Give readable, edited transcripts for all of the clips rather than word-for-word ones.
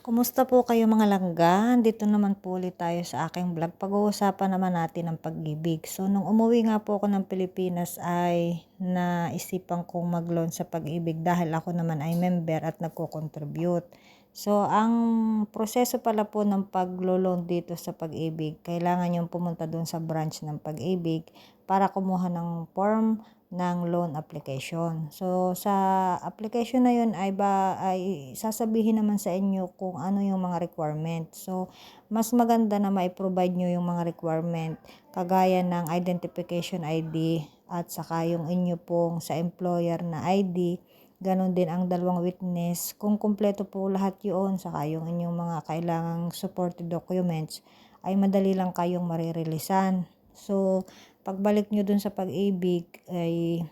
Kumusta po kayo mga langga? Dito naman po ulit tayo sa aking vlog. Pag-uusapan naman natin ang pag-ibig. So, nung umuwi nga po ako ng Pilipinas ay naisipan kong mag-loan sa pag-ibig dahil ako naman ay member at nagko-contribute. So, ang proseso pala po ng pag-loan dito sa pag-ibig, kailangan yung pumunta doon sa branch ng pag-ibig para kumuha ng form ng loan application. So, sa application na yun ay sasabihin naman sa inyo kung ano yung mga requirement. So, mas maganda na mai-provide nyo yung mga requirement kagaya ng identification ID at saka yung inyo pong sa employer na ID. Ganon din ang dalawang witness. Kung kumpleto po lahat yun, saka yung inyong mga kailangang supported documents, ay madali lang kayong marirelisan. So, pagbalik nyo dun sa pag-ibig ay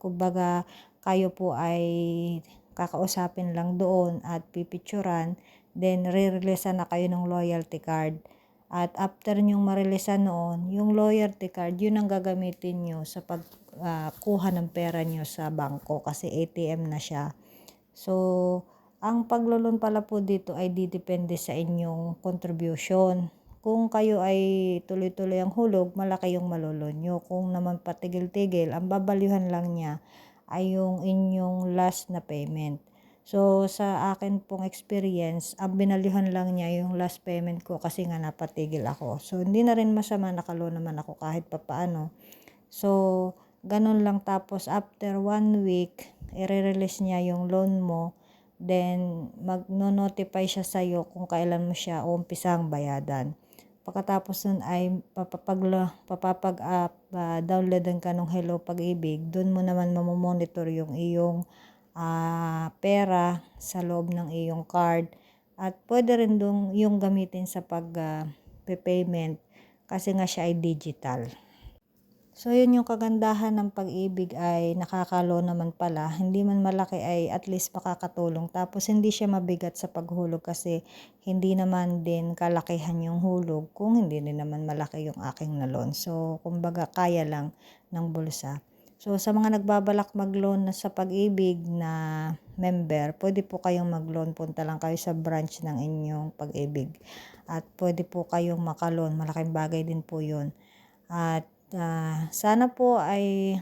kumbaga kayo po ay kakausapin lang doon at pipicturan, then re-releasean na kayo ng loyalty card. At after nyong mareleasean noon, yung loyalty card, yun ang gagamitin nyo sa pagkuha ng pera nyo sa bangko kasi ATM na siya. So, ang paglulon pala po dito ay didepende sa inyong contribution. Kung kayo ay tuloy-tuloy ang hulog, malaki yung malulon nyo. Kung naman patigil-tigil, ang babalyuhan lang niya ay yung inyong last na payment. So, sa akin pong experience, ang binalyuhan lang niya yung last payment ko kasi nga napatigil ako. So, hindi na rin masama, nakaloan naman ako kahit papaano. So, ganun lang, tapos after 1 week, i-release niya yung loan mo. Then, magno-notify siya sa'yo kung kailan mo siya umpisang bayadan. Pagkatapos nun ay downloadan ka ng Hello Pag-ibig. Doon mo naman mamomonitor yung iyong pera sa loob ng iyong card. At pwede rin dong yung gamitin sa payment kasi nga siya ay digital. So, yun yung kagandahan ng pag-ibig ay nakakalo naman pala. Hindi man malaki ay at least makakatulong. Tapos, hindi siya mabigat sa paghulog kasi hindi naman din kalakihan yung hulog kung hindi din naman malaki yung aking na-loan. So, kumbaga, kaya lang ng bulsa. So, sa mga nagbabalak mag-loan na sa pag-ibig na member, pwede po kayong mag-loan. Punta lang kayo sa branch ng inyong pag-ibig. At pwede po kayong maka-loan. Malaking bagay din po yun. At sana po ay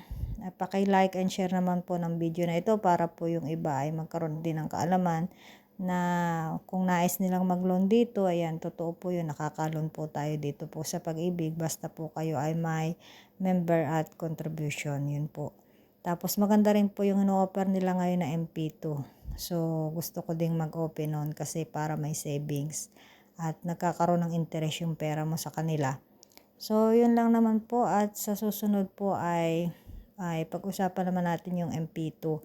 paki-like and share naman po ng video na ito para po yung iba ay magkaroon din ng kaalaman na kung nais nilang mag-loan dito, ayan, totoo po yun, nakaka-loan po tayo dito po sa pag-ibig, basta po kayo ay may member at contribution, yun po. Tapos maganda rin po yung ino-offer nila ngayon na MP2. So, gusto ko ding mag-open on kasi para may savings at nagkakaroon ng interest yung pera mo sa kanila. So, yun lang naman po at sa susunod po ay pag-usapan naman natin yung MP2.